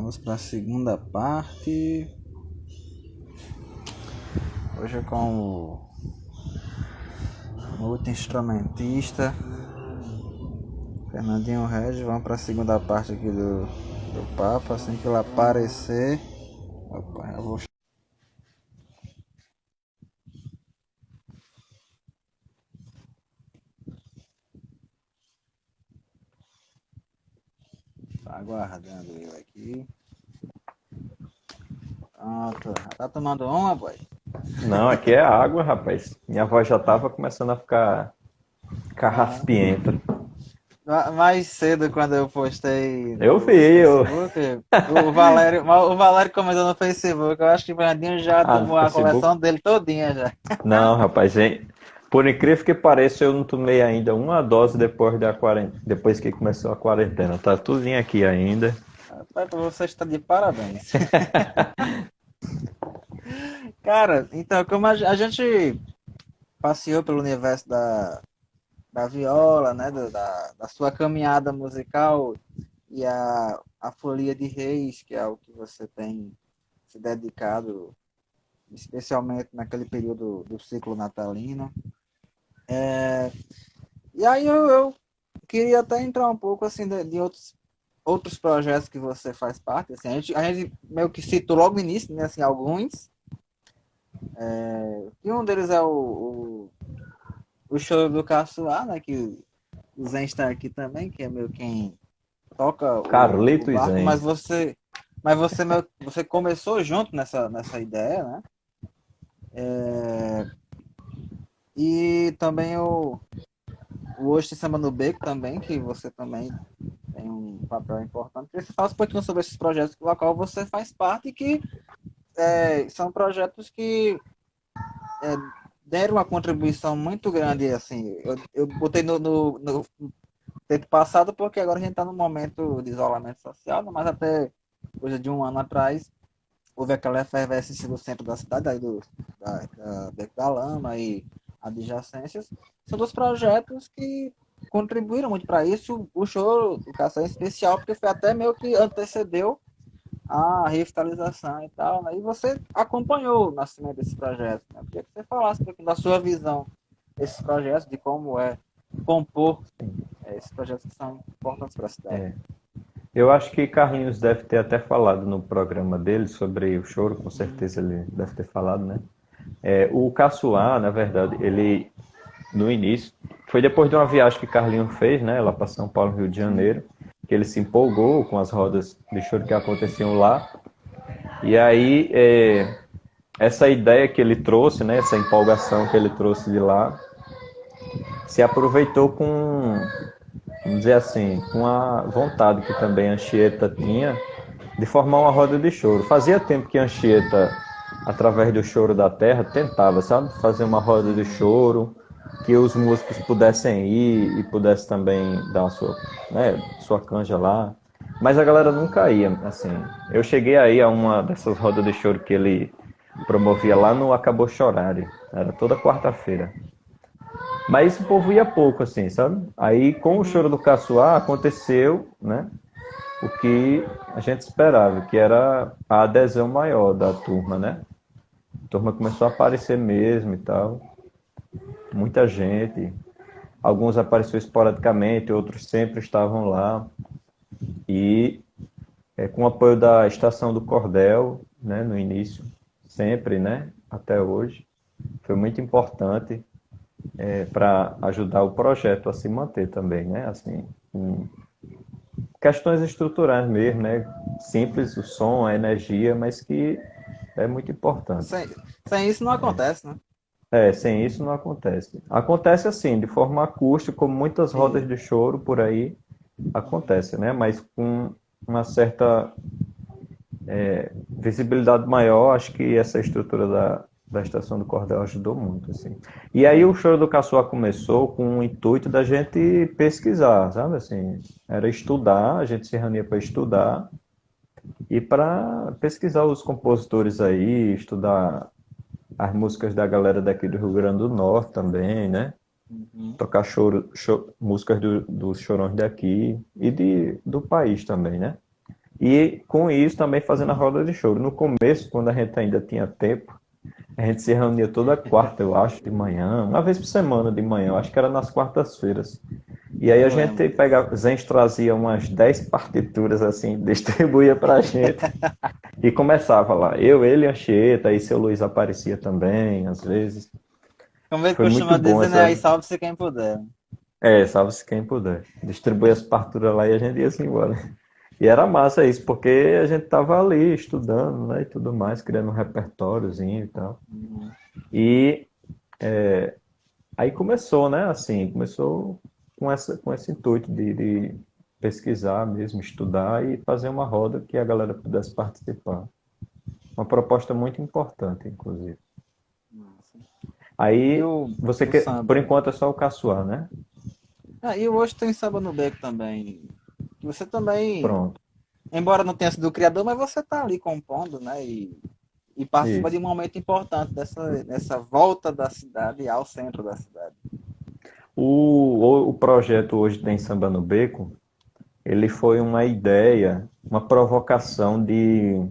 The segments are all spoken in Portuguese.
Vamos para a segunda parte. Hoje é com o multi-instrumentista Fernandinho Regis. Vamos para a segunda parte aqui do papo. Assim que ele aparecer. Opa, eu vou. Tá aguardando ele aqui. Pronto. Tá tomando uma, boy? Não, aqui é água, rapaz. Minha voz já tava começando a ficar carraspienta. Mais cedo, quando eu postei Eu vi, no eu. Facebook, o Valério comentou no Facebook. Eu acho que o Fernandinho já Ah, no tomou a Facebook? coleção dele todinha já. Não, rapaz, hein? Por incrível que pareça, eu não tomei ainda uma dose depois da depois que começou a quarentena. Tá tudinho aqui ainda. Rapaz, você está de parabéns. Cara, então, como a gente passeou pelo universo da viola, né, da sua caminhada musical e a Folia de Reis, que é o que você tem se dedicado, especialmente naquele período do ciclo natalino. E aí eu queria até entrar um pouco assim de outros projetos que você faz parte. Assim, a gente meio que citou logo no início, né, assim, alguns. E um deles é o show do Caçoar, né? Que o Zen está aqui também, que é meio quem toca o Carlitos barco, Zen. mas você começou junto nessa ideia, né? E também o Hoje Tem Samba no Beco também, que você também tem um papel importante. Queria que você falasse um pouquinho sobre esses projetos do qual você faz parte e que são projetos que deram uma contribuição muito grande, assim. Eu botei no tempo passado porque agora a gente está num momento de isolamento social, né? Mas até coisa de um ano atrás houve aquela efervescência do centro da cidade, aí da Beco da Lama e adjacências. São dois projetos que contribuíram muito para isso. O show do Caçar em especial, porque foi até meio que antecedeu a revitalização e tal, né? E você acompanhou o nascimento desse projeto, né? Eu queria que você falasse um pouquinho da sua visão desses projetos, de como é compor esses projetos que são importantes para a cidade. É. Eu acho que Carlinhos deve ter até falado no programa dele sobre o choro, com certeza ele deve ter falado, né? O Caçoar, na verdade, ele no início, foi depois de uma viagem que Carlinhos fez, né, lá para São Paulo, Rio de Sim. Janeiro, que ele se empolgou com as rodas de choro que aconteciam lá. E aí, essa ideia que ele trouxe, né, essa empolgação que ele trouxe de lá, se aproveitou com, vamos dizer assim, com a vontade que também a Anchieta tinha de formar uma roda de choro. Fazia tempo que a Anchieta, através do Choro da Terra, tentava, sabe, fazer uma roda de choro, que os músicos pudessem ir e pudessem também dar a sua, né, sua canja lá. Mas a galera nunca ia, assim. Eu cheguei aí a uma dessas rodas de choro que ele promovia lá no Acabou Chorare. Era toda quarta-feira. Mas o povo ia pouco, assim, sabe? Aí com o Uhum. Choro do Caçoar aconteceu, né? O que a gente esperava, que era a adesão maior da turma, né? A turma começou a aparecer mesmo e tal. Muita gente. Alguns apareceram esporadicamente, outros sempre estavam lá. E com o apoio da Estação do Cordel, né, no início, sempre, né, até hoje, foi muito importante para ajudar o projeto a se manter também, né, assim, em questões estruturais mesmo, né, simples, o som, a energia, mas que é muito importante. Sem isso não acontece, né? Sem isso não acontece. Acontece assim, de forma acústica, como muitas rodas E, de choro por aí acontece, né? Mas com uma certa visibilidade maior, acho que essa estrutura da Estação do Cordel ajudou muito, assim. E aí o Choro do Caçoar começou com o intuito da gente pesquisar, sabe, assim, era estudar, a gente se reunia para estudar e para pesquisar os compositores aí, estudar as músicas da galera daqui do Rio Grande do Norte também, né? uhum. Tocar músicas dos chorões daqui e do país também, né? E com isso também fazendo a roda de choro. No começo, quando a gente ainda tinha tempo, a gente se reunia toda quarta, eu acho, de manhã, uma vez por semana de manhã, eu acho que era nas quartas-feiras. E aí a Eu gente lembro. pegava, Zenz trazia umas 10 partituras assim, distribuía pra gente e começava lá. Eu, ele e a Anchieta, aí seu Luiz aparecia também, às vezes. Como ele Foi muito costuma bom dizer, né? Aí essa. salve-se quem puder. É, salve-se quem puder. Distribui as partituras lá e a gente ia assim embora. E era massa isso, porque a gente tava ali estudando, né, e tudo mais, criando um repertóriozinho e tal. Uhum. E aí começou, né, assim, começou com esse intuito de pesquisar mesmo, estudar e fazer uma roda que a galera pudesse participar. Uma proposta muito importante, inclusive. Massa. E Aí, você o quer, por samba? enquanto é só o caçoar, né? Ah, e hoje tem samba no beco também. Você também, Pronto, embora não tenha sido o criador, mas você tá ali compondo, né? E participa de isso. um momento importante dessa volta da cidade ao centro da cidade. O projeto Hoje Tem Samba no Beco, ele foi uma ideia, uma provocação de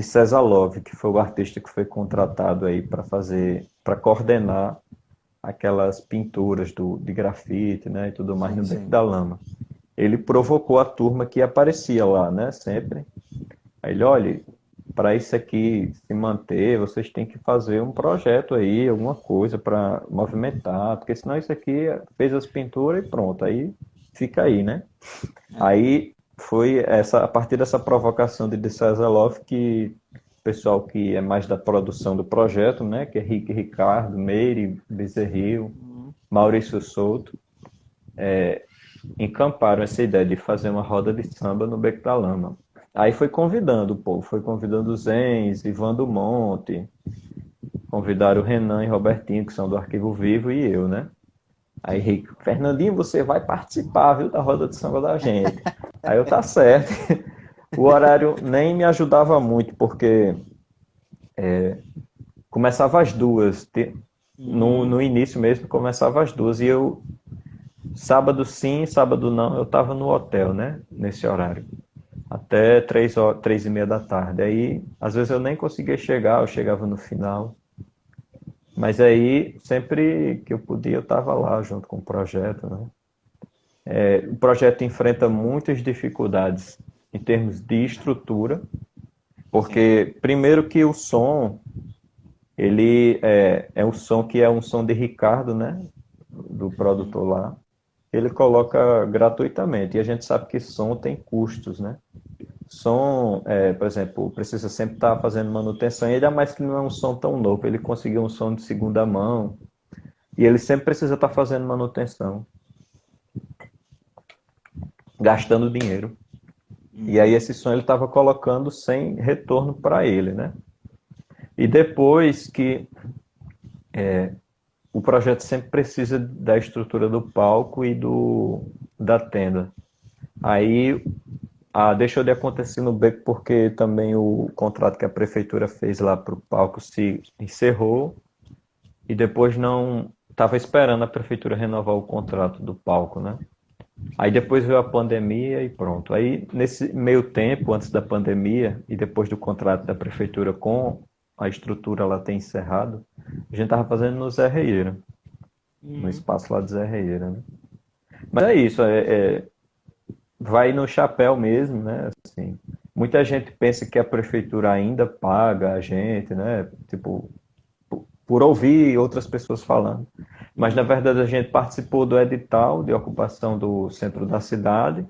César Love, que foi o artista que foi contratado aí para fazer, para coordenar aquelas pinturas de grafite, né, e tudo mais Sim, no Beco sim. da Lama. Ele provocou a turma que aparecia lá, né, sempre. Aí ele, olha, para isso aqui se manter, vocês têm que fazer um projeto aí, alguma coisa para movimentar, porque senão isso aqui fez as pinturas e pronto, aí fica aí, né? É. Aí foi a partir dessa provocação de César Love que o pessoal que é mais da produção do projeto, né, que é Rick Ricardo, Meire Bezerril, Uhum. Maurício Souto, encamparam essa ideia de fazer uma roda de samba no Beco da Lama. Aí foi convidando o povo, foi convidando o Zenz, Ivan do Monte, convidaram o Renan e Robertinho, que são do Arquivo Vivo, e eu, né? Aí, Rico, Fernandinho, você vai participar, viu, da roda de samba da gente. Aí eu, tá certo. O horário nem me ajudava muito, porque começava às duas. No Hum, início mesmo, começava às duas. E eu, sábado sim, sábado não, eu tava no hotel, né? Nesse horário. Até 3h30 da tarde. Aí, às vezes eu nem conseguia chegar, eu chegava no final. Mas aí, sempre que eu podia, eu estava lá junto com o projeto, né? O projeto enfrenta muitas dificuldades em termos de estrutura, sim. porque primeiro que o som, ele é um som que é um som de Ricardo, né? Do Uhum. produtor lá. Ele coloca gratuitamente, e a gente sabe que som tem custos, né? Som, por exemplo, precisa sempre estar fazendo manutenção, e ainda mais que não é um som tão novo, ele conseguiu um som de segunda mão, e ele sempre precisa estar fazendo manutenção, gastando dinheiro. E aí Uhum. esse som ele estava colocando sem retorno para ele, né? E depois que o projeto sempre precisa da estrutura do palco e da tenda. Aí deixou de acontecer no Beco porque também o contrato que a prefeitura fez lá para o palco se encerrou e depois não estava esperando a prefeitura renovar o contrato do palco, né? Aí depois veio a pandemia e pronto. Aí nesse meio tempo, antes da pandemia e depois do contrato da prefeitura com a estrutura lá ter encerrado, a gente tava fazendo no Zé Reieira, no Uhum. espaço lá do Zé Reieira, né? Mas é isso, vai no chapéu mesmo, né? Assim, muita gente pensa que a prefeitura ainda paga a gente, né? Tipo, por ouvir outras pessoas falando. Mas na Uhum. verdade a gente participou do edital de ocupação do centro da cidade.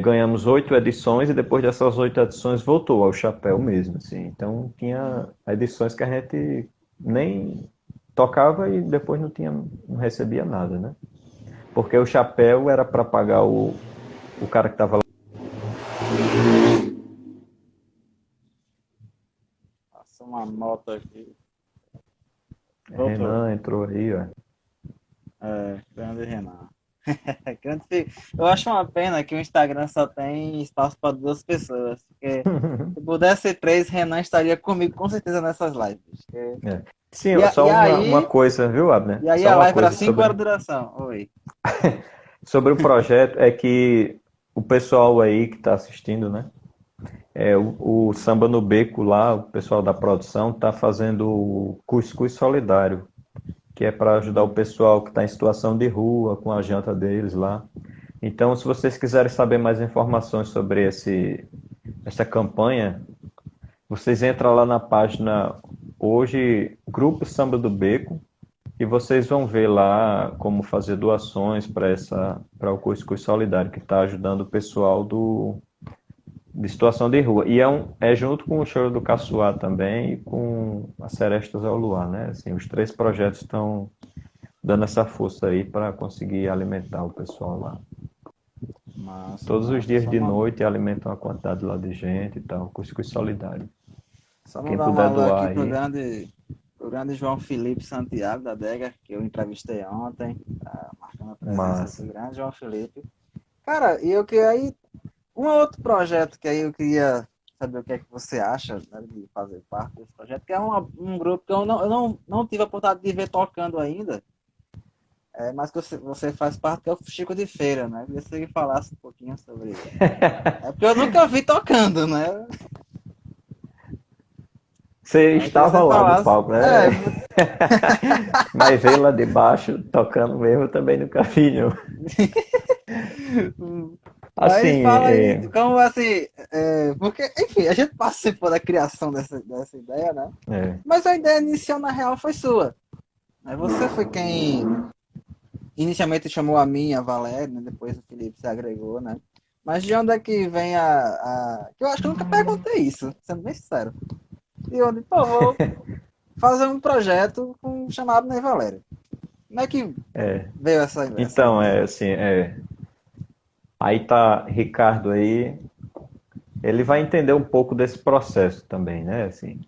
Ganhamos 8 edições e depois dessas 8 edições voltou ao chapéu mesmo, assim. Então tinha Uhum. edições que a gente nem tocava e depois não recebia nada, né? Porque o chapéu era para pagar o cara que estava lá. Passa uma moto aqui. Voltou. Renan entrou aí, ó. É, grande Renan. Eu acho uma pena que o Instagram só tem espaço para duas pessoas. Porque se pudesse ser três, Renan estaria comigo com certeza nessas lives. É. Sim, E só uma aí, coisa, viu, Abner? e aí Só a uma live era coisa 5 horas de duração. Oi. sobre o projeto é que o pessoal aí que está assistindo, né? O Samba no Beco lá, o pessoal da produção está fazendo o Cuscuz Solidário, que é para ajudar o Hum, pessoal que está em situação de rua, com a janta deles lá. Então, se vocês quiserem saber mais informações sobre essa campanha, vocês entram lá na página hoje, Grupo Samba do Beco, e vocês vão ver lá como fazer doações para o Cuscuz Solidário, que está ajudando o pessoal de situação de rua. E é junto com o Choro do Caçoar também e com as Serestas ao Luar, né? Assim, os três projetos estão dando essa força aí para conseguir alimentar o pessoal lá. massa, Todos os massa. dias de noite alimentam uma quantidade lá de gente e tal, Cuscuz Solidário. Só Quem mandar um puder alô doar aqui aí, pro grande João Felipe Santiago da Dega, que eu entrevistei ontem, tá marcando a presença aqui, massa. grande João Felipe. Cara, e eu que aí, um outro projeto que aí eu queria saber o que é que você acha, né, de fazer parte desse projeto, que é um grupo que eu não tive a oportunidade de ver tocando ainda, mas que você faz parte, que é o Chico de Feira, né? Eu queria que você falasse um pouquinho sobre. É porque eu nunca vi tocando, né? Você Aí eu queria que estava você lá no falasse. palco, né? Mas veio lá de baixo, tocando mesmo, eu também nunca vi, não. Mas Assim, fala aí, como assim, porque, enfim, a gente participou da criação dessa ideia, né? é, Mas a ideia inicial, na real, foi sua. Né? Você foi quem inicialmente chamou a mim, a Valéria, né? Depois o Felipe se agregou, né? Mas de onde é que vem que eu acho que eu nunca perguntei isso, sendo bem sincero. De onde, pô, vou fazer um projeto chamado Ney Valéria. Como é que é. veio essa Então, ideia? assim, aí tá Ricardo aí, ele vai entender um pouco desse processo também, né? Assim,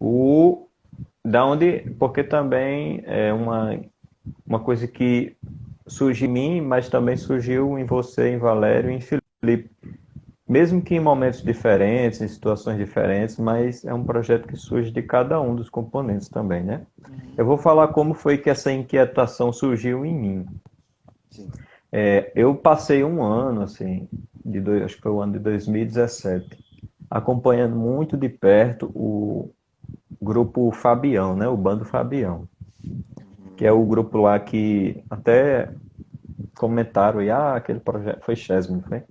o da onde, porque também é uma coisa que surgiu em mim, mas também surgiu em você, em Valério e em Felipe. Mesmo que em momentos diferentes, em situações diferentes, mas é um projeto que surge de cada um dos componentes também, né? Uhum. Eu vou falar como foi que essa inquietação surgiu em mim. Sim. Eu passei um ano, assim, acho que foi o ano de 2017, acompanhando muito de perto o grupo Fabião, né? O Bando Fabião, que é o Uhum. grupo lá que até comentaram aí, aquele projeto foi Chesme, não foi?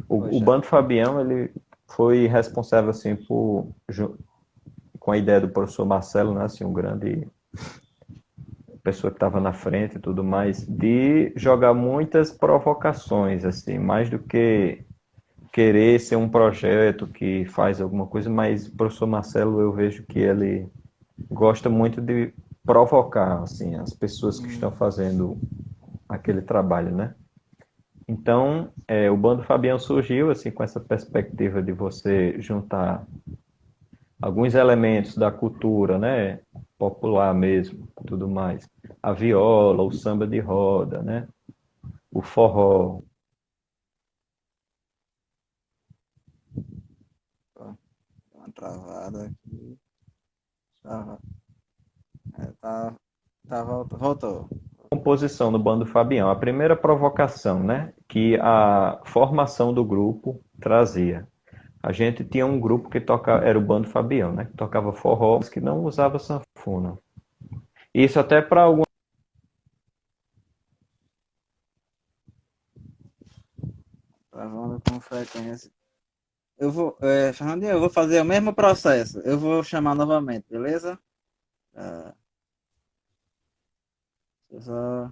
O Poxa. Bando Fabião, ele foi responsável, assim, com a ideia do professor Marcelo, né? Assim, um grande pessoa que estava na frente e tudo mais, de jogar muitas provocações, assim, mais do que querer ser um projeto que faz alguma coisa, mas o professor Marcelo, eu vejo que ele gosta muito de provocar, assim, as pessoas que estão Hum. fazendo aquele trabalho, né? Então, o Bando Fabião surgiu assim com essa perspectiva de você juntar alguns elementos da cultura, né, popular mesmo, tudo mais. A viola, o samba de roda, né, o forró. Ó, deu uma travada aqui. Tá, tá, voltou. Composição do Bando Fabião. A primeira provocação, né, que a formação do grupo trazia. A gente tinha um grupo que tocava, era o Bando Fabião, né, que tocava forró, mas que não usava sanfona. Isso até para algum. Travando com frequência. Fernandinho, eu vou fazer o mesmo processo. Eu vou chamar novamente, beleza? Ah, só...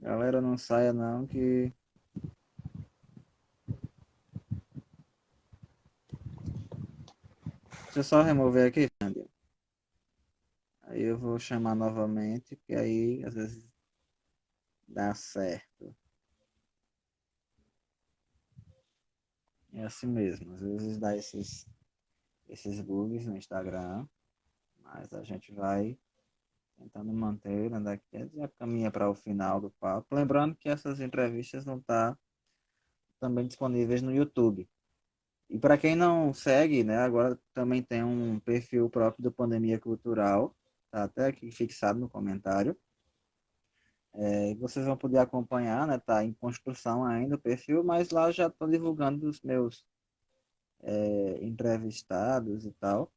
Galera, não saia não, que... Deixa eu só remover aqui, Fernandinho. Aí eu vou chamar novamente, que aí às vezes dá certo. É assim mesmo, às vezes dá esses bugs no Instagram, mas a gente vai tentando manter, né, daqui já caminha para o final do papo. Lembrando que essas entrevistas vão estar também disponíveis no YouTube. E para quem não segue, né, agora também tem um perfil próprio do Pandemia Cultural, tá até aqui fixado no comentário. Vocês vão poder acompanhar, né? Tá em construção ainda o perfil, mas lá já estou divulgando os meus entrevistados e tal.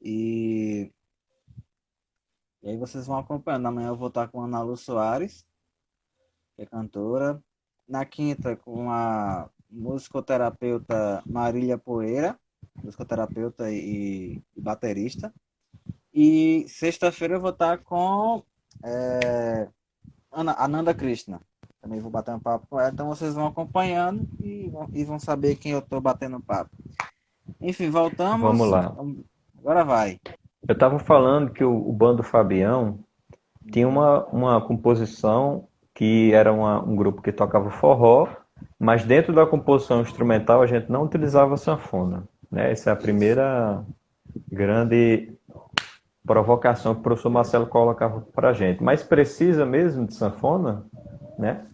E, e aí vocês vão acompanhando. Amanhã eu vou estar com a Ana Lu Soares, que é cantora. Na quinta, com a musicoterapeuta Marília Poeira, musicoterapeuta e baterista. E sexta-feira eu vou estar com Ananda Krishna. Também vou bater um papo com ela. Então vocês vão acompanhando e vão saber quem eu estou batendo papo. Enfim, Vamos voltamos. lá. Agora vai. Eu estava falando que o Bando Fabião tinha Uhum. uma composição que era um grupo que tocava forró, mas dentro da composição instrumental a gente não utilizava sanfona, né? Essa é a Isso. primeira grande provocação que o professor Marcelo colocava para a gente. Mas precisa mesmo de sanfona, né?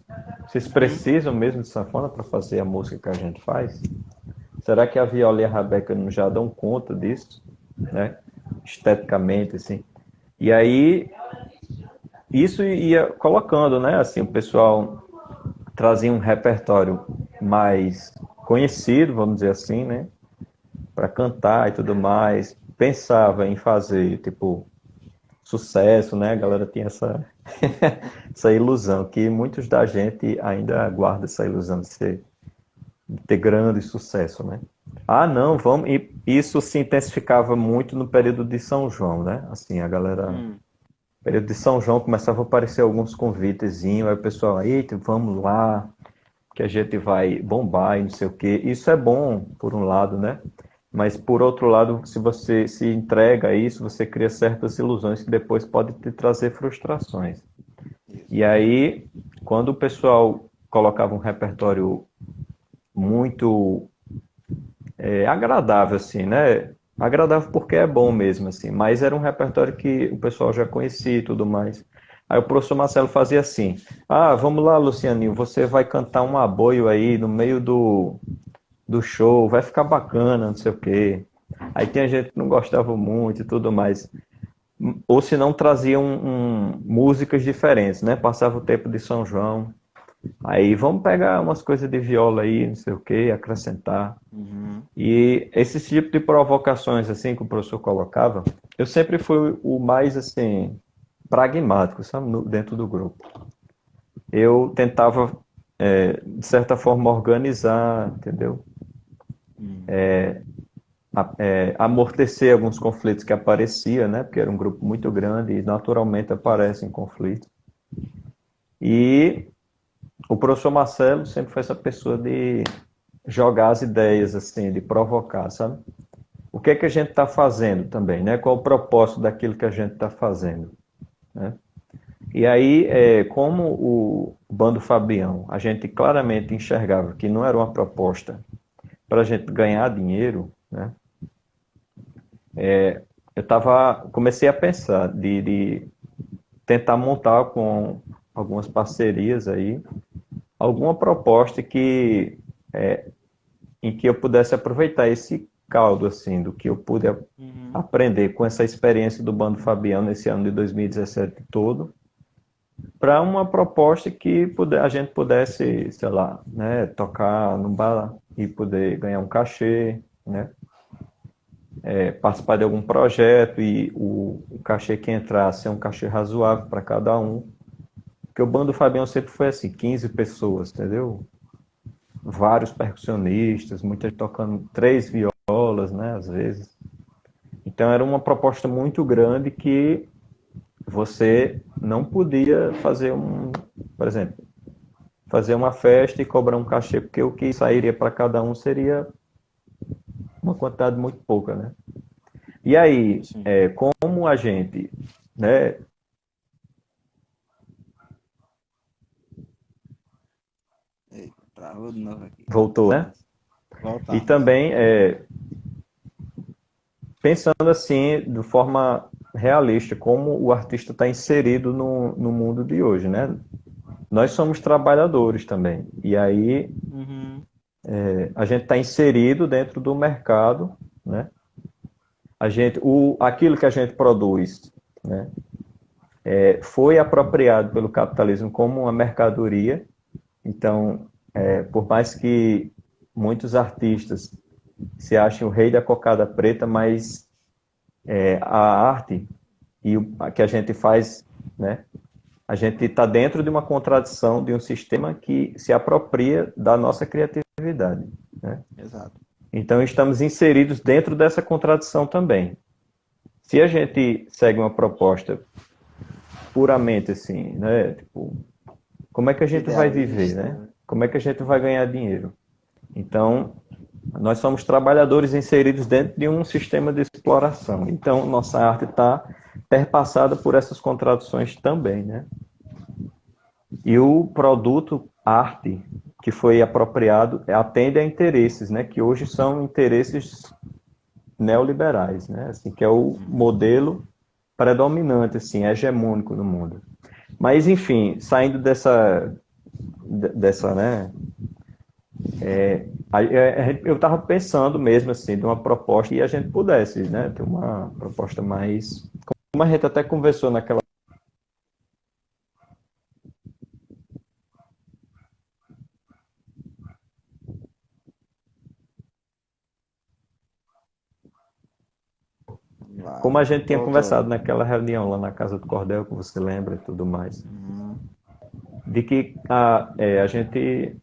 Vocês Uhum. precisam mesmo de sanfona para fazer a música que a gente faz? Será que a viola e a rabeca não já dão conta disso, né? Esteticamente, assim. E aí isso ia colocando, né? Assim, o pessoal trazia um repertório mais conhecido, vamos dizer assim, né? Para cantar e tudo mais. Pensava em fazer, tipo, sucesso, né? A galera tinha essa ilusão, que muitos da gente ainda guarda essa ilusão de ter grande sucesso, né? Ah, não, vamos. E isso se intensificava muito no período de São João, né? Assim, a galera Hum. período de São João começava a aparecer alguns convitezinhos, aí o pessoal, eita, vamos lá, que a gente vai bombar e não sei o quê. Isso é bom, por um lado, né? Mas, por outro lado, se você se entrega a isso, você cria certas ilusões que depois podem te trazer frustrações. Isso. E aí, quando o pessoal colocava um repertório muito agradável, assim, né? Agradável porque é bom mesmo, assim, mas era um repertório que o pessoal já conhecia e tudo mais. Aí o professor Marcelo fazia assim: ah, vamos lá, Lucianinho, você vai cantar um aboio aí no meio do show, vai ficar bacana, não sei o quê. Aí tinha gente que não gostava muito e tudo mais. Ou se não traziam músicas diferentes, né? Passava o tempo de São João. Aí vamos pegar umas coisas de viola aí, não sei o quê, acrescentar. Uhum. E esse tipo de provocações assim que o professor colocava, eu sempre fui o mais assim pragmático, sabe, dentro do grupo. Eu tentava de certa forma organizar, entendeu? Hum. Amortecer alguns conflitos que apareciam, né? Porque era um grupo muito grande e naturalmente aparecem conflitos. E o professor Marcelo sempre foi essa pessoa de jogar as ideias assim, de provocar, sabe? O que é que a gente está fazendo também, né? Qual o propósito daquilo que a gente está fazendo, né? E aí, como o Bando Fabião, a gente claramente enxergava que não era uma proposta para a gente ganhar dinheiro, né? Comecei a pensar de tentar montar com algumas parcerias aí alguma proposta em que eu pudesse aproveitar esse caldo assim do que eu pude Uhum. aprender com essa experiência do Bando Fabiano nesse ano de 2017 todo, para uma proposta que a gente pudesse, sei lá, né, tocar no bar e poder ganhar um cachê, né, participar de algum projeto e o cachê que entrasse é um cachê razoável para cada um. Porque o Bando Fabiano sempre foi assim, 15 pessoas, entendeu? Vários percussionistas, muitas tocando três violas, né, às vezes. Então era uma proposta muito grande que você não podia fazer por exemplo, fazer uma festa e cobrar um cachê, porque o que sairia para cada um seria uma quantidade muito pouca, né? E aí, Sim. como a gente, né, Eita, travou de novo aqui. voltou, né? E Voltamos. também pensando assim, de forma realista, como o artista está inserido no mundo de hoje, né? Nós somos trabalhadores também. E aí Uhum. a gente está inserido dentro do mercado, né? Aquilo que a gente produz, né? foi apropriado pelo capitalismo como uma mercadoria. Então, por mais que muitos artistas se achem o rei da cocada preta, mas a arte a que a gente faz, né, a gente está dentro de uma contradição de um sistema que se apropria da nossa criatividade, né? Exato. Então, estamos inseridos dentro dessa contradição também. Se a gente segue uma proposta puramente assim, né? Tipo, como é que a gente vai viver, Idealista, né? né? Como é que a gente vai ganhar dinheiro? Então, nós somos trabalhadores inseridos dentro de um sistema de exploração. Então, nossa arte está perpassada por essas contradições também, né? E o produto arte que foi apropriado atende a interesses, né? Que hoje são interesses neoliberais, né? Assim, que é o modelo predominante, assim, hegemônico no mundo. Mas, enfim, saindo dessa, né? Eu estava pensando mesmo, assim, de uma proposta que a gente pudesse, né? Ter uma proposta mais... Como a gente até conversou naquela... Lá, Como a gente tinha voltou. conversado naquela reunião lá na Casa do Cordel, que você lembra e tudo mais, Uhum. de que a gente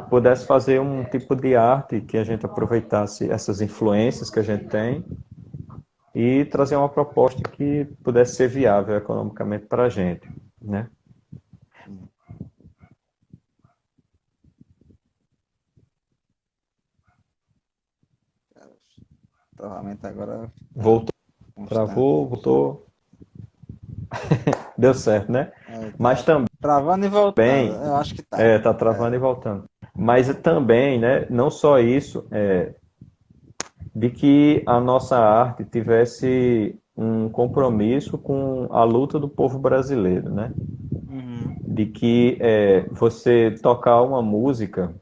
pudesse fazer um tipo de arte que a gente aproveitasse essas influências que a gente tem e trazer uma proposta que pudesse ser viável economicamente para a gente, né? Cara, o travamento agora tá Voltou, constante travou, aqui. voltou, deu certo, né? Mas Tá travando e voltando. também, Eu acho que tá. tá travando e voltando. Mas também, né, não só isso, de que a nossa arte tivesse um compromisso com a luta do povo brasileiro, né? Uhum. De que você tocar uma música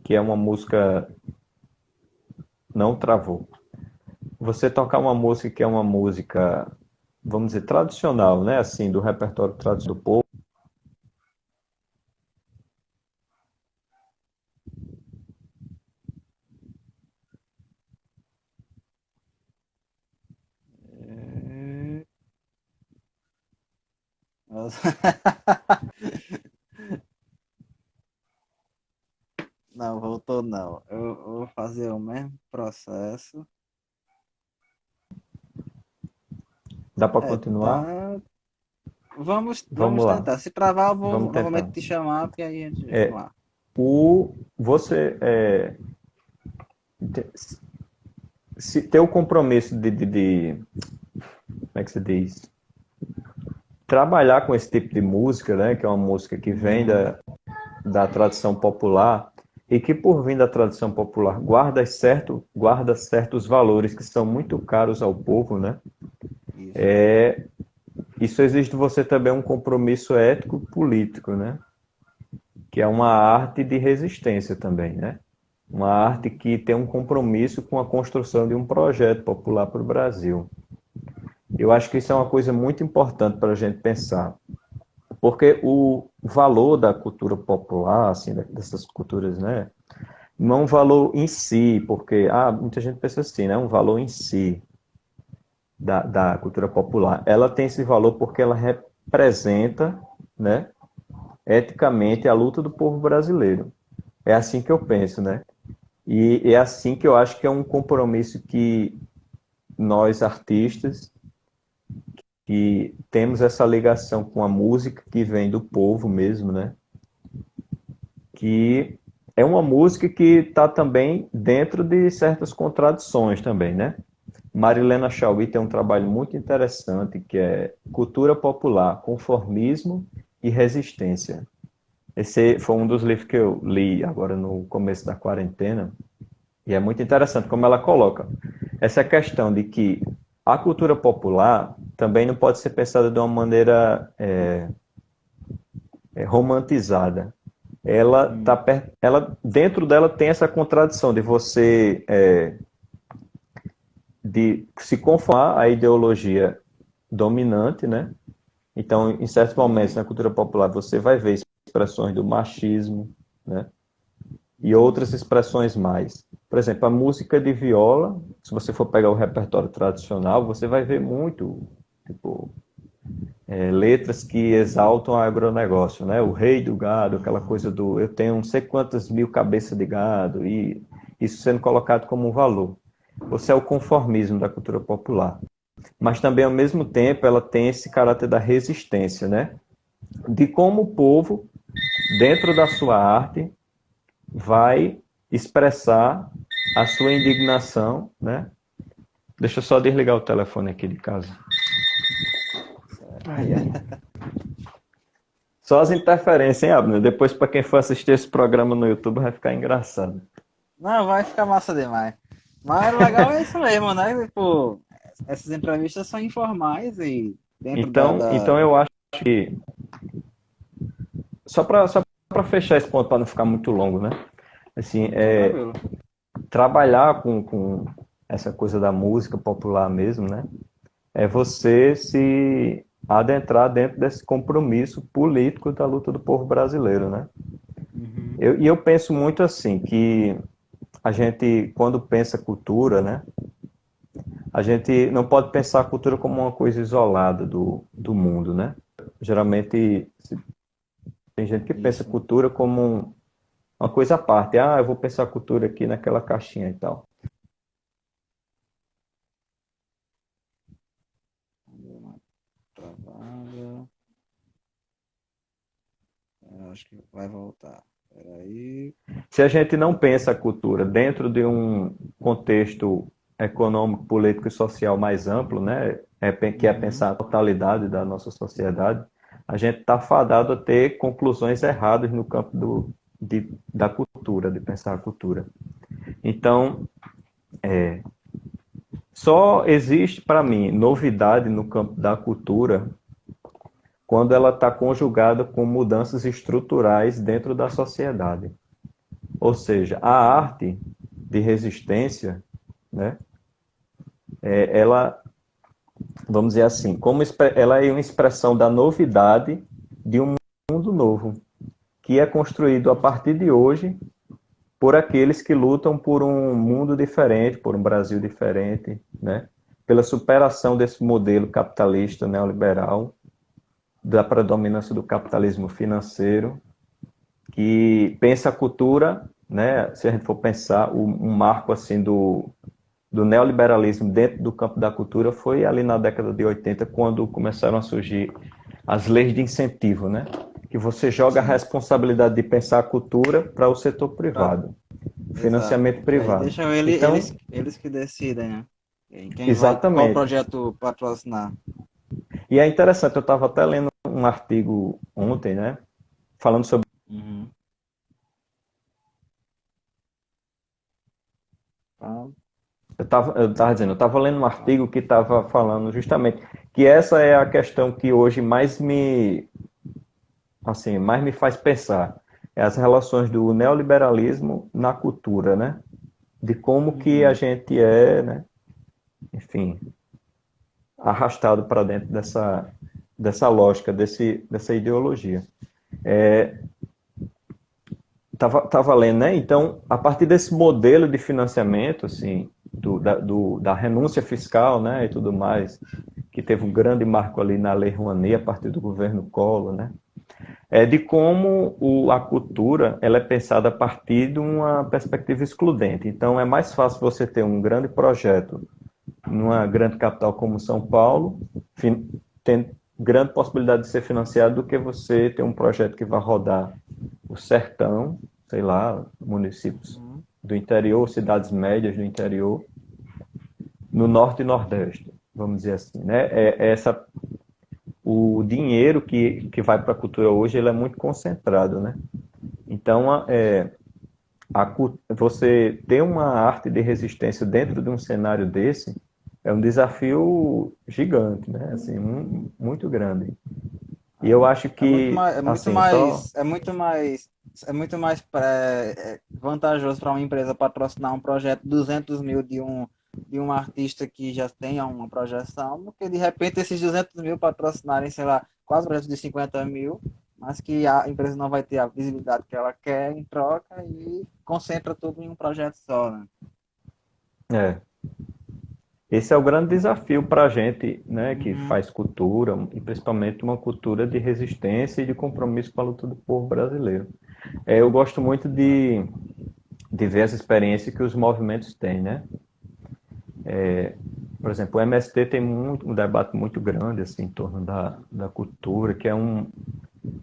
que é uma música não travou. Você tocar uma música que é uma música, vamos dizer, tradicional, né? Assim, do repertório tradicional do povo. É, nossa. Não, voltou não. Eu vou fazer o mesmo processo. Dá para É, continuar? tá. Vamos Vamos lá, tentar. Se travar, eu vou vamos novamente tentar. te chamar, porque aí a gente. Vamos É, lá. você te- se ter o compromisso como é que se diz? Trabalhar com esse tipo de música, né? Que é uma música que vem Uhum. da tradição popular e que, por vir da tradição popular, guarda certos valores que são muito caros ao povo, né? Isso. Isso exige de você também um compromisso ético-político, né? Que é uma arte de resistência também, né? Uma arte Uhum. que tem um compromisso com a construção de um projeto popular para o Brasil. Eu acho que isso é uma coisa muito importante para a gente pensar, porque o valor da cultura popular, assim, dessas culturas, né? Não é um valor em si, porque muita gente pensa assim, né? Um valor em si da cultura popular. Ela tem esse valor porque ela representa, né? Eticamente a luta do povo brasileiro. É assim que eu penso, né? E é assim que eu acho que é um compromisso que nós artistas que temos essa ligação com a música que vem do povo mesmo, né? Que é uma música que está também dentro de certas contradições também, né? Marilena Chauí tem um trabalho muito interessante que é Cultura Popular, Conformismo e Resistência. Esse foi um dos livros que eu li agora no começo da quarentena e é muito interessante como ela coloca essa questão de que a cultura popular também não pode ser pensada de uma maneira romantizada. Hum. Ela dentro dela tem essa contradição de você de se conformar à ideologia dominante, né? Então, em certos momentos na cultura popular, você vai ver expressões do machismo, né? E outras expressões mais. Por exemplo, a música de viola, se você for pegar o repertório tradicional, você vai ver muito, tipo, letras que exaltam o agronegócio, né? O rei do gado, aquela coisa do eu tenho não sei quantas mil cabeças de gado, e isso sendo colocado como um valor. Você é o conformismo da cultura popular. Mas também, ao mesmo tempo, ela tem esse caráter da resistência, né? De como o povo, dentro da sua arte, vai expressar a sua indignação, né? Deixa eu só desligar o telefone aqui de casa. Ai, ai. Só as interferências, hein, Abner? Depois, para quem for assistir esse programa no YouTube, vai ficar engraçado. Não, vai ficar massa demais. Mas o legal é isso mesmo, né? Tipo, essas entrevistas são informais e dentro Então eu acho que, só para fechar esse ponto, para não ficar muito longo, né? Assim, Tranquilo. trabalhar com essa coisa da música popular mesmo, né? É você se adentrar dentro desse compromisso político da luta do povo brasileiro, né? Uhum. E eu penso muito assim, que a gente, quando pensa cultura, né? A gente não pode pensar a cultura como uma coisa isolada do mundo, né? Geralmente tem gente que pensa Isso. cultura como uma coisa à parte. Ah, eu vou pensar a cultura aqui naquela caixinha e tal. Deu uma travada. Eu acho que vai voltar. Peraí. Se a gente não pensa a cultura dentro de um contexto econômico, político e social mais amplo, né, que é Uhum. pensar a totalidade da nossa sociedade, a gente está fadado a ter conclusões erradas no campo da cultura, de pensar a cultura. Então, só existe para mim novidade no campo da cultura quando ela está conjugada com mudanças estruturais dentro da sociedade. Ou seja, a arte de resistência, né, ela, vamos dizer assim, ela é uma expressão da novidade de um mundo novo, que é construído a partir de hoje por aqueles que lutam por um mundo diferente, por um Brasil diferente, né, pela superação desse modelo capitalista neoliberal, da predominância do capitalismo financeiro, que pensa a cultura, né, se a gente for pensar, um marco assim do neoliberalismo dentro do campo da cultura foi ali na década de 80, quando começaram a surgir as leis de incentivo, né? Que você joga a Sim. responsabilidade de pensar a cultura para o setor Pra- privado, Exato. financiamento E aí privado. deixam Então, eles que decidem, né? Qual exatamente. projeto patrocinar. E é interessante, eu estava até lendo um artigo ontem, né? Falando sobre. Uhum. Tá. Eu estava lendo um artigo que estava falando justamente que essa é a questão que hoje mais me faz pensar. É as relações do neoliberalismo na cultura, né? De como que a Uhum. gente é, né? Enfim, arrastado para dentro dessa lógica, dessa ideologia. Tava lendo, né? Então, a partir desse modelo de financiamento, assim, da renúncia fiscal, né, e tudo mais, que teve um grande marco ali na Lei Rouanet, a partir do governo Collor, né? É de como a cultura ela é pensada a partir de uma perspectiva excludente. Então, é mais fácil você ter um grande projeto numa grande capital como São Paulo, tem grande possibilidade de ser financiado, do que você ter um projeto que vai rodar o sertão, sei lá, municípios Uhum. do interior, cidades médias do interior, no norte e nordeste, vamos dizer assim, né? O dinheiro que vai para a cultura hoje ele é muito concentrado, né? Então, você ter uma arte de resistência dentro de um cenário desse é um desafio gigante, né? Assim, muito grande. E eu acho que, assim, só. É muito mais vantajoso para uma empresa patrocinar um projeto de 200 mil de um artista que já tenha uma projeção, do que de repente esses 200 mil patrocinarem, sei lá, quase um projeto de 50 mil, mas que a empresa não vai ter a visibilidade que ela quer em troca e concentra tudo em um projeto só, né? É. Esse é o grande desafio para a gente, né, que Uhum, faz cultura, e principalmente uma cultura de resistência e de compromisso com a luta do povo brasileiro. Eu gosto muito de ver as experiências que os movimentos têm, né? Por exemplo, o MST tem um debate muito grande assim, em torno da cultura, que é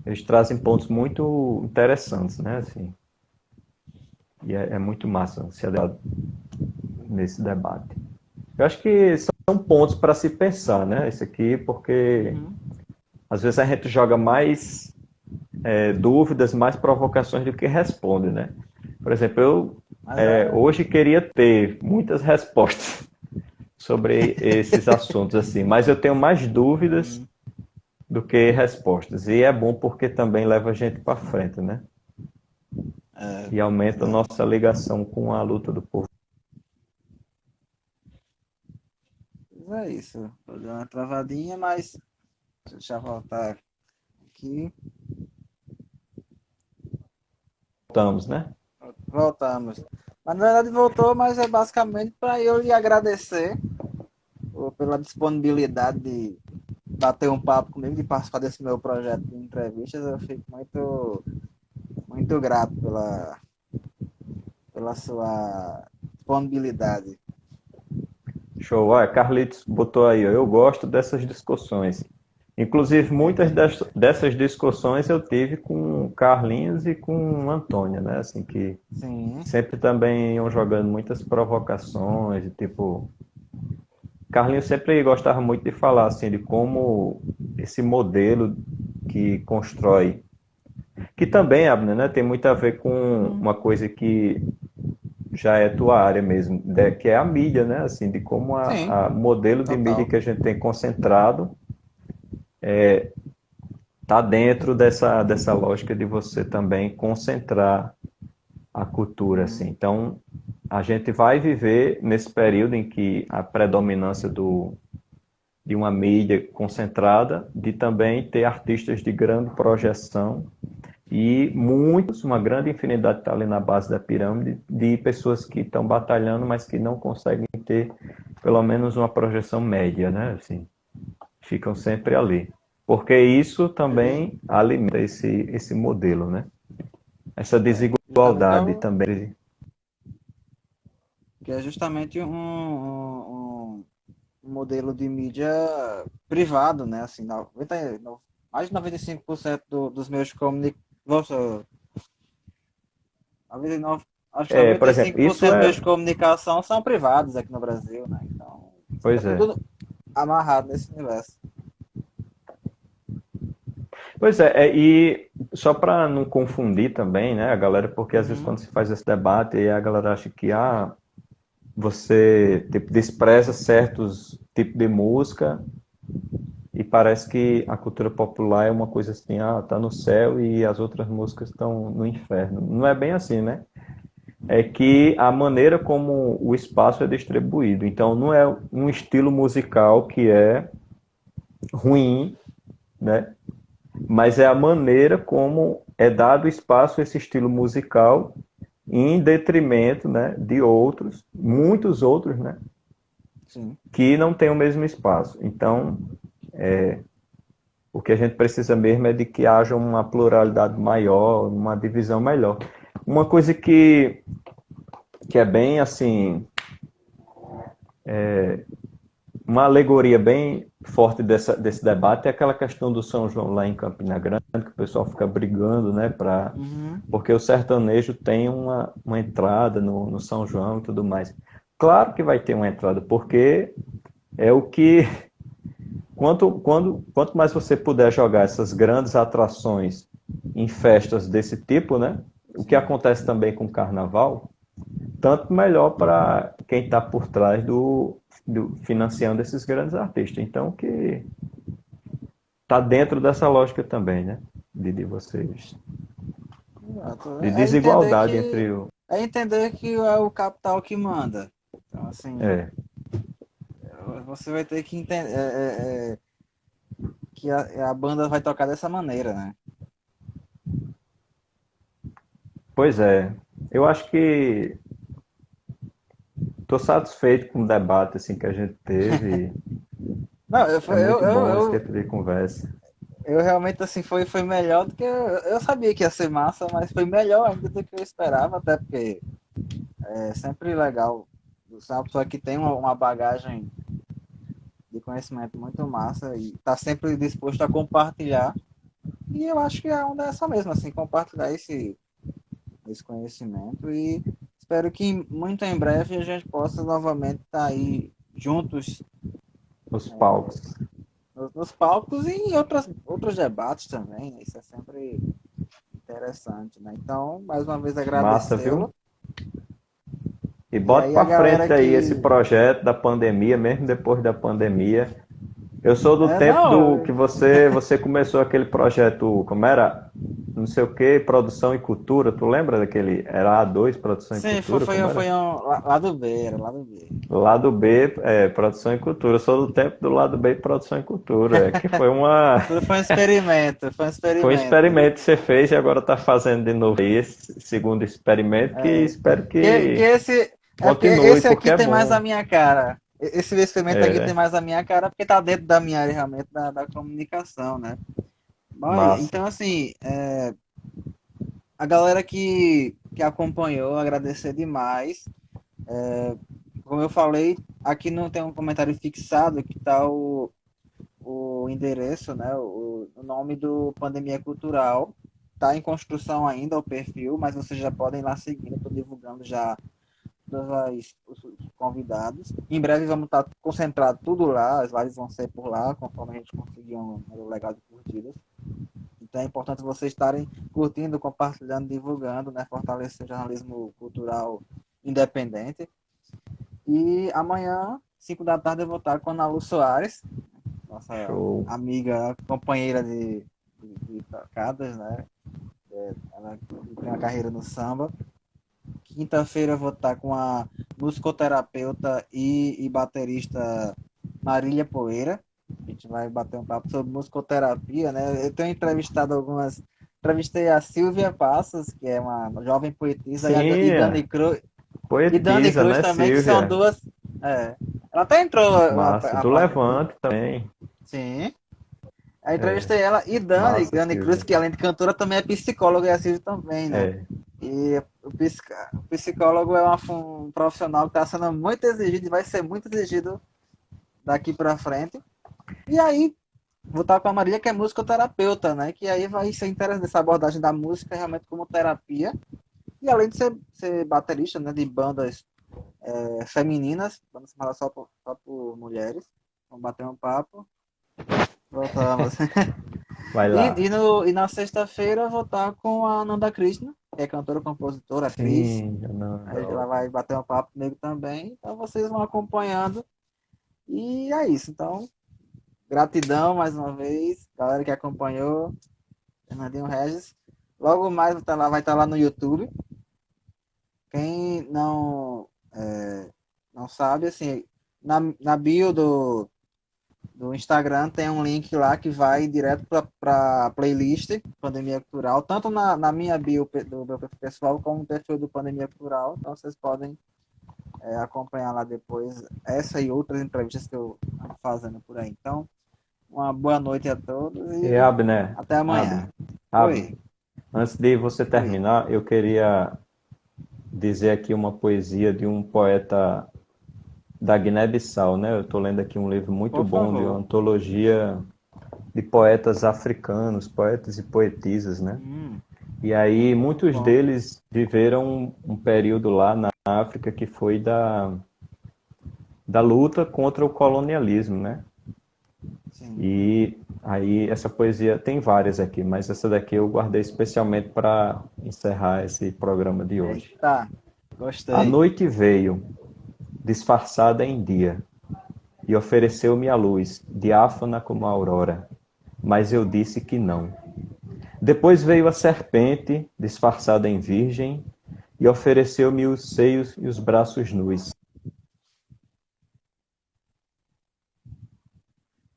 eles trazem pontos muito interessantes, né? Assim, e é muito massa se adentrar nesse debate. Eu acho que são pontos para se pensar, né? Isso aqui, porque uhum. às vezes a gente joga mais dúvidas, mais provocações do que responde, né? Por exemplo, eu Mas é, hoje queria ter muitas respostas sobre esses assuntos, assim, mas eu tenho mais dúvidas uhum, do que respostas. E é bom porque também leva a gente para frente, né? é, E aumenta a exato. nossa ligação com a luta do povo. Mas é isso. Tô dando uma travadinha, mas deixa eu voltar aqui. Voltamos, né? Voltamos. Mas na verdade voltou, mas é basicamente para eu lhe agradecer pela disponibilidade de bater um papo comigo, de participar desse meu projeto de entrevistas. Eu fico muito grato pela sua disponibilidade. Show. Olha, Carlitos botou aí, ó, eu gosto dessas discussões. Inclusive, muitas dessas discussões eu tive com Carlinhos e com Antônia, né? Assim, que Sim, sempre também iam jogando muitas provocações, tipo, Carlinhos sempre gostava muito de falar assim de como esse modelo que constrói, que também, Abner, né, tem muito a ver com uma coisa que já é tua área mesmo, que é a mídia, né, assim, de como sim, a modelo de mídia total. que a gente tem concentrado está dentro dessa lógica de você também concentrar a cultura, assim. Uhum. Então, a gente vai viver nesse período em que a predominância de uma mídia concentrada, de também ter artistas de grande projeção e muitos, uma grande infinidade está ali na base da pirâmide, de pessoas que estão batalhando, mas que não conseguem ter pelo menos uma projeção média, né? Assim, ficam sempre ali. Porque isso E, também alimenta esse modelo, né? Essa justamente desigualdade também. que é justamente um modelo de mídia privado, né? Assim, mais de 95% dos meios de comunicação, nossa, 99, acho que Por exemplo, isso 95% dos meios é. de comunicação são privados aqui no Brasil, né? Então, fica Pois é. tudo amarrado nesse universo. Pois é, e só para não confundir também, né, a galera, porque às vezes Uhum. quando se faz esse debate, aí a galera acha que você tipo, despreza certos tipos de música e parece que a cultura popular é uma coisa assim, tá no céu e as outras músicas estão no inferno. Não é bem assim, né? É que a maneira como o espaço é distribuído. Então não é um estilo musical que é ruim, né? Mas é a maneira como é dado espaço a esse estilo musical em detrimento, né, de outros, muitos outros, né, Sim. que não têm o mesmo espaço. Então, o que a gente precisa mesmo é de que haja uma pluralidade maior, uma divisão melhor. Uma coisa que é bem assim, uma alegoria bem forte desse debate é aquela questão do São João lá em Campina Grande, que o pessoal fica brigando, né, Uhum. porque o sertanejo tem uma entrada no São João e tudo mais. Claro que vai ter uma entrada, porque é o que. Quanto mais você puder jogar essas grandes atrações em festas desse tipo, né? O que Sim. acontece também com o carnaval, tanto melhor para quem está por trás do financiando esses grandes artistas. Então, que está dentro dessa lógica também, né? De vocês. Exato. De desigualdade entre o. É entender que é o capital que manda. Então, assim, É, você vai ter que entender que a banda vai tocar dessa maneira, né? Pois é. Eu acho que estou satisfeito com o debate assim, que a gente teve. Não, É muito bom esse tipo de conversa. eu realmente, assim, foi melhor do que... Eu sabia que ia ser massa, mas foi melhor ainda do que eu esperava, até porque é sempre legal. Você é uma pessoa que tem uma bagagem de conhecimento muito massa e está sempre disposto a compartilhar. E eu acho que a onda é essa mesmo, assim, compartilhar esse conhecimento e espero que muito em breve a gente possa novamente estar aí juntos Os palcos. nos palcos e em outros debates também, né? Isso é sempre interessante, né? Então, mais uma vez Massa, viu? agradecê-lo. E E bota aí a para galera frente aí esse que... projeto da pandemia, mesmo depois da pandemia. Eu sou do tempo do Não, que você começou aquele projeto, como era? Não sei o que, produção e cultura. Tu lembra daquele? Era A2, produção e sim, cultura, como era? foi um lado B, era lado B. Lado B, produção e cultura. Eu sou do tempo do lado B, produção e cultura. Que foi uma, Tudo foi um foi um experimento. experimento que você fez e agora está fazendo de novo aí esse segundo experimento que É, espero que que esse, é porque continue, esse porque aqui é tem mais a bom. minha cara. Esse experimento aqui tem É, mais a minha cara porque tá dentro da minha área realmente da comunicação, né? Bom, massa. então assim, a galera que acompanhou, agradecer demais. Como eu falei, aqui não tem um comentário fixado que tá o endereço, né? O nome do Pandemia Cultural. Tá em construção ainda o perfil, mas vocês já podem ir lá seguindo, estou divulgando já os convidados. Em breve vamos estar concentrado tudo lá, as lives vão ser por lá, conforme a gente conseguir um número legal de curtidas. Então é importante vocês estarem curtindo, compartilhando, divulgando, né? Fortalecer o jornalismo cultural independente. E amanhã, 5 da tarde, eu vou estar com a Ana Lu Soares, nossa Show. amiga, companheira de tocadas, né? Ela tem uma carreira no samba. Quinta-feira eu vou estar com a musicoterapeuta e baterista Marília Poeira. A gente vai bater um papo sobre musicoterapia, né? Eu tenho entrevistado algumas. Entrevistei a Silvia Passos, que é uma jovem poetisa, Sim, E Dani poetisa, Cruz né, também, que são Silvia? duas. É, ela até entrou Massa. a Do participação. Levante também. Sim. Aí É, entrevistei ela e massa, Dani Cruz, Silvia. que além de cantora também é psicóloga e a Silvia também, né? É. E o psicólogo é um profissional que está sendo muito exigido e vai ser muito exigido daqui para frente. E aí, vou estar com a Maria, que é musicoterapeuta, né? Que aí vai ser interessante essa abordagem da música realmente como terapia. E além de ser baterista, né? De bandas femininas, bandas formadas só por mulheres. Vamos bater um papo. Voltamos. Vai lá. E na sexta-feira eu vou estar com a Nanda Krishna, que é cantora, compositora, atriz. Sim, Aí ela Ananda. vai bater um papo comigo também. Então vocês vão acompanhando. E é isso. Então, gratidão mais uma vez. Galera que acompanhou. Fernandinho Regis. Logo mais vai estar lá no YouTube. Quem não sabe, assim, na bio do Instagram tem um link lá que vai direto para a playlist Pandemia Cultural, tanto na minha bio do meu perfil pessoal como no perfil do Pandemia Cultural. Então vocês podem acompanhar lá depois essa e outras entrevistas que eu ando fazendo por aí. Então, uma boa noite a todos E e Abner, até amanhã. Abner, Abner, Oi, antes de você oi. terminar, eu queria dizer aqui uma poesia de um poeta da Guiné-Bissau, né? Eu estou lendo aqui um livro muito Por bom de uma favor. antologia de poetas africanos, poetas e poetisas, né? Hum, E aí muito muitos bom. deles viveram um período lá na África que foi da luta contra o colonialismo, né? Sim. E aí essa poesia tem várias aqui, mas essa daqui eu guardei especialmente para encerrar esse programa de hoje. Eita, A gostei. noite veio, disfarçada em dia, e ofereceu-me a luz, diáfana como a aurora, mas eu disse que não. Depois veio a serpente, disfarçada em virgem, e ofereceu-me os seios e os braços nus.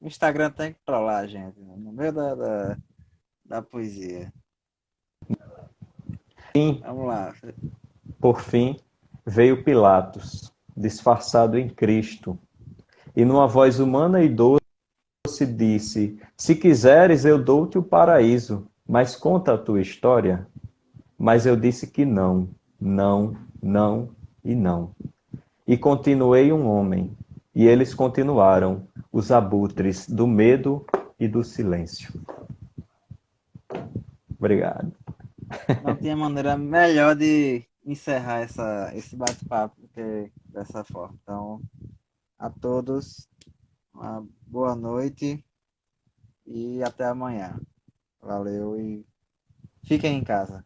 O Instagram tem que trollar a gente, né? No meio da poesia. Sim, Vamos lá. por fim, veio Pilatos, disfarçado em Cristo, e numa voz humana e doce disse: Se quiseres, eu dou-te o paraíso, mas conta a tua história. Mas eu disse que não, não, não e não. E continuei um homem, e eles continuaram, os abutres do medo e do silêncio. Obrigado. Não tinha maneira melhor de encerrar esse bate-papo do que dessa forma. Então, a todos, uma boa noite e até amanhã. Valeu e fiquem em casa.